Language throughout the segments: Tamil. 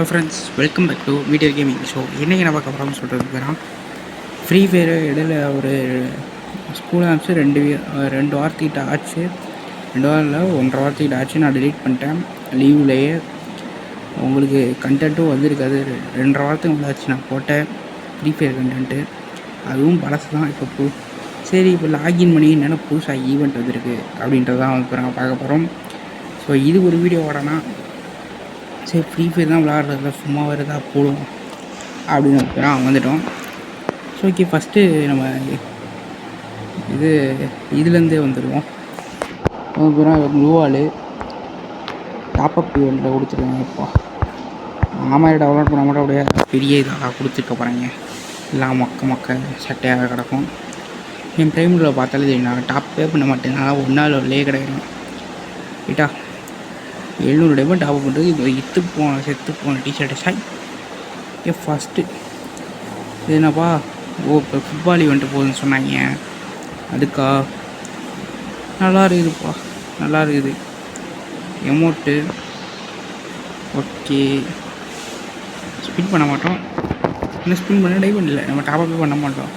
Friends, welcome back to media gaming show. இன்றைக்கி நம்ம பார்க்க சொல்கிறது போகிறோம். ஃப்ரீ ஃபயர் இடையில ஒரு ஸ்கூல் ஆச்சு, ரெண்டு வாரத்துக்கிட்ட ஆச்சு. 2 வாரம் இல்லை, 1.5 வாரத்துக்கிட்ட ஆச்சு. நான் டெலீட் பண்ணிட்டேன் லீவ்லேயே. உங்களுக்கு கண்டென்ட்டும் வந்திருக்காது. 2.5 வாரத்துக்கு மேலே ஆச்சு நான் போட்டேன் ஃப்ரீ ஃபயர் கண்டென்ட்டு. அதுவும் பழசு தான். இப்போ சரி, இப்போ லாகின் பண்ணி என்னென்ன புதுசாக ஈவெண்ட் வந்திருக்கு அப்படின்றதான் வந்து நாங்கள் பார்க்க போகிறோம். ஸோ இது ஒரு வீடியோ ஓடனா சரி, ஃப்ரீ ஃபயர் தான் விளாட்றதுல சும்மா வருதா போடுவோம் அப்படின்னு வந்துட்டோம். ஸோ ஓகே, ஃபஸ்ட்டு நம்ம இதுலேருந்தே வந்துடுவோம். அதுக்கப்புறம் ப்ளூவால் டாப்அப் ஈவெண்ட்டில் கொடுத்துருக்காங்க. இப்போ ஆமாம், டவுன்லோட் பண்ண மட்டும் அப்படியே பெரிய இதாக கொடுத்துருக்க போகிறாங்க. எல்லாம் மொக்க சட்டையாக கிடக்கும். என் டைமில் பார்த்தாலே தெரியும், நான் டாப்பே பண்ண மாட்டேன். நான் ஒரு நாள் லே கிடைக்கிறேன் ரைட்டா. 700 டைமண்ட் டாப் பண்ணுறது இது செத்து போன டிஷர்ட்டு சாய். ஃபஸ்ட்டு இது என்னப்பா? இப்போ ஃபுட்பால் ஈவெண்ட்டு போகுதுன்னு சொன்னாங்க. அதுக்கா நல்லா இருக்குதுப்பா, நல்லா இருக்குது எமௌண்ட்டு. ஓகே, ஸ்பின் பண்ண மாட்டோம். இன்னும் ஸ்பின் பண்ண டைமண்ட் இல்லை, நம்ம டாப்பே பண்ண மாட்டோம்.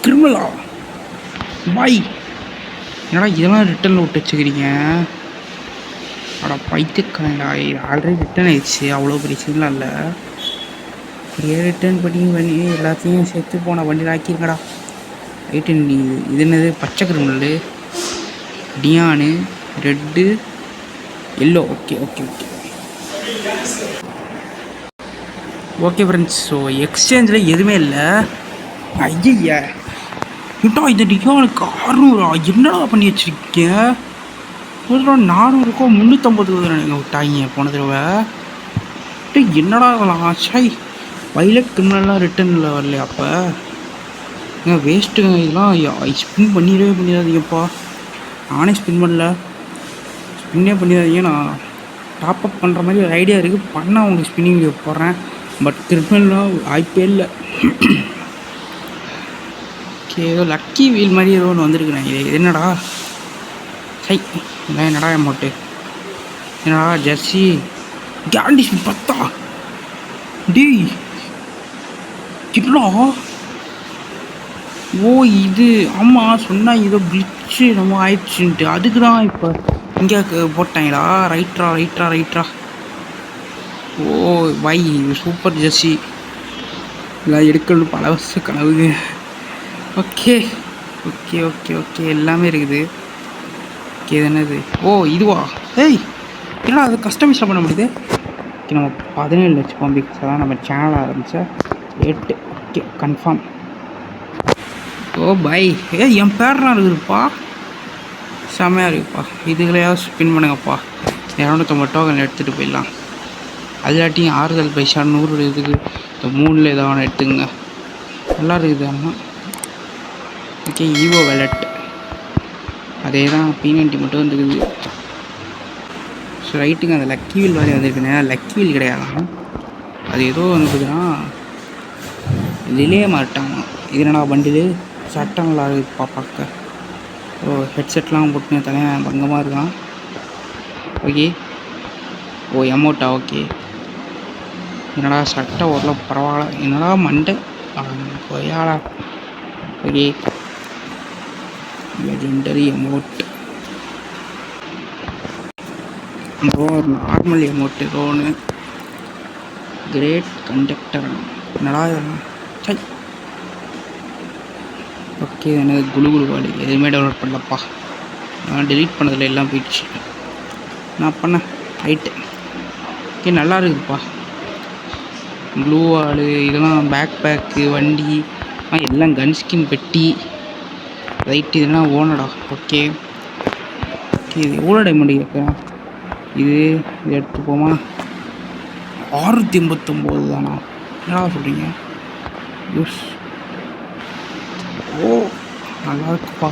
கிரிமினலா பாய், என்னடா இதெல்லாம் ரிட்டர்னில் விட்டு வச்சுக்கிறீங்க? பைத்துக்கடா, ஆல்ரெடி ரிட்டர்ன் ஆயிடுச்சு. அவ்வளோ பெரிய சீன்லாம் இல்லை. அப்படியே ரிட்டர்ன் பண்ணி எல்லாத்தையும் சேர்த்து போன வண்டியில் ஆக்கிருக்கடா. ரைட்டு, இது என்னது? பச்சை கிரிமினல், டியானு, red, yellow. Okay friends, so எக்ஸ்சேஞ்சில் எதுவுமே இல்லை. ஐயா விட்டா இந்த டியானுக்கு 600. என்னடா பண்ணி வச்சுருக்கேன்? 400க்கோ 350 நினைக்க விட்டாங்க போன தடவை. என்னடா சாய், வைலட் கிரிமினல்லாம் ரிட்டர்னில் வரலையா? அப்போ வேஸ்ட்டுங்க இதெல்லாம். ஸ்பின் பண்ணிடாதீங்கப்பா. நானே ஸ்பின் பண்ணல, ஸ்பின்னே பண்ணிடாதீங்க. நான் டாப்அப் பண்ணுற மாதிரி ஒரு ஐடியா இருக்குது, பண்ணால் உங்களுக்கு ஸ்பின்னிங் வீடியோ போடுறேன். பட் கிரிமினல்லாம் வாய்ப்பே இல்லை. ஓகே, ஏதோ லக்கி வீல் மாதிரி ஏதோ ஒன்று வந்துருக்கு. இது என்னடா சை? என்னடா அமௌண்ட்டு? என்னடா ஜெர்சி கேரண்டி 10? டி கிட்டா. ஓ, இது ஆமாம் சொன்னால் ஏதோ கிளிச்சு நம்ம ஆயிடுச்சுன்ட்டு, அதுக்கு தான் இப்போ இங்கே போட்டாங்களா? ரைட்ரா. ஓ வை, சூப்பர் ஜெர்சி. எல்லாம் எடுக்கணும், பல வருஷம் கனவுங்க. ஓகே, எல்லாமே இருக்குது. ஓகே, இது என்னது? ஓ இதுவா? ஏய் ஏன்னா அது கஸ்டமைஸில் பண்ண முடியுது. ஓகே, நம்ம 17 வச்சுப்போம். பிகாஸ் அதான் நம்ம சேனல் ஆரம்பித்தா 8. Okay, confirm. ஓ பை, என் பேர்லாம் இருக்குதுப்பா, செம்மையாக இருக்குப்பா. இதுகளையாவது ஸ்பின் பண்ணுங்கப்பா. 250 டோக்கன் எடுத்துகிட்டு போயிடலாம். அதுலாட்டியும் ஆறுதல் பைசா 100 இதுக்கு இந்த 3ல் ஏதாவது எடுத்துங்க. நல்லா இருக்குது. ஆனால் ஓகே, ஈவோ வேலட் அதே தான், P90 மட்டும் வந்துருக்குது. ஸோ ரைட்டுங்க, அந்த லக்கி வீல் மாதிரி வந்துருக்குங்க. லக்கி வீல் கிடையாது, அது ஏதோ வந்துதுன்னா ரிலே மாட்டாங்க. இது என்னடா பண்டிலு? சட்டம் நல்லா இருக்குப்பா பார்க்க. ஓ, ஹெட்செட்லாம் போட்டு தலைவன் பங்கமாக இருக்கான். ஓகே, ஓ எமௌண்ட்டா? ஓகே, என்னடா சட்டை ஓரளவு பரவாயில்ல. என்னடா மண்டை கொய்யாடா. Okay, legendary amount, normal amount, ரோனு, கிரேட் கண்டக்டர். என்னடா இதெல்லாம் சை. ஓகே, என்னது? குழு வாலி எதுவுமே டவுன்லோட் பண்ணலப்பா. நான் டெலீட் பண்ணதில் எல்லாம் போயிடுச்சு. நான் பண்ணேன் ரைட்டு. ஓகே, நல்லா இருக்குதுப்பா. ப்ளூ வாலு இதெல்லாம், பேக் பேக்கு, வண்டி எல்லாம், கன் ஸ்கின் பெட்டி. ரைட்டு, இதெல்லாம் ஓனடா. ஓகே, இது எவ்வளோ டைமண்ட் கேட்குறேன்? இது எடுத்துப்போமா? 689 தானா? என்னடா சொல்கிறீங்க? யூஸ். ஓ நல்லா இருக்குப்பா,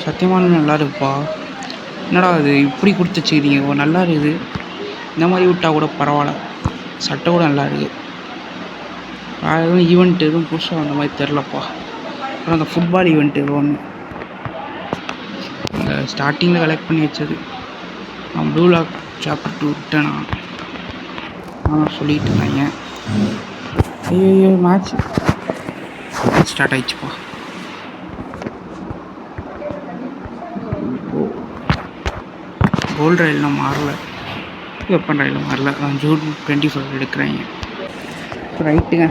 சத்தியமான நல்லா இருக்குப்பா. என்னடா அது இப்படி கொடுத்து வச்சுக்கிறீங்க? ஓ நல்லா இருக்குது. இந்த மாதிரி விட்டால் கூட பரவாயில்ல. சட்டை கூட நல்லா இருக்குது. வேறு எதுவும் ஈவெண்ட் எதுவும் புதுசாக அந்த மாதிரி தெரிலப்பா. அப்புறம் அந்த ஃபுட்பால் ஈவெண்ட் ஏதோ ஒன்று ஸ்டார்டிங்கில் கலெக்ட் பண்ணி வச்சது. ப்ளூ லாக் சாப்டர் 2 ரிட்டர்னா? சொல்லிட்டு இருந்தாங்க. ஐயோ மேட்ச் ஸ்டார்ட் ஆயிடுச்சுப்பா. கோல்டு ரயிலும் மாறல, வெப்பன் ரயிலும் மாறல. ஜூன் 24 எடுக்கிறாங்க. ரைட்டுங்க,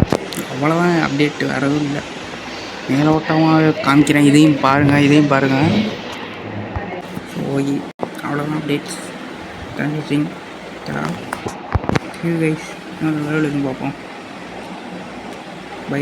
அவ்வளோதான் அப்டேட், வேறு எதுவும் இல்லை. மேலோட்டமாக காமிக்கிறேன், இதையும் பாருங்கள். ஸோ அவ்வளோதான் அப்டேட்ஸ். தேங்க்யூ கைஸ், இன்னொரு லெவலில் எதுவும் பார்ப்போம். பை.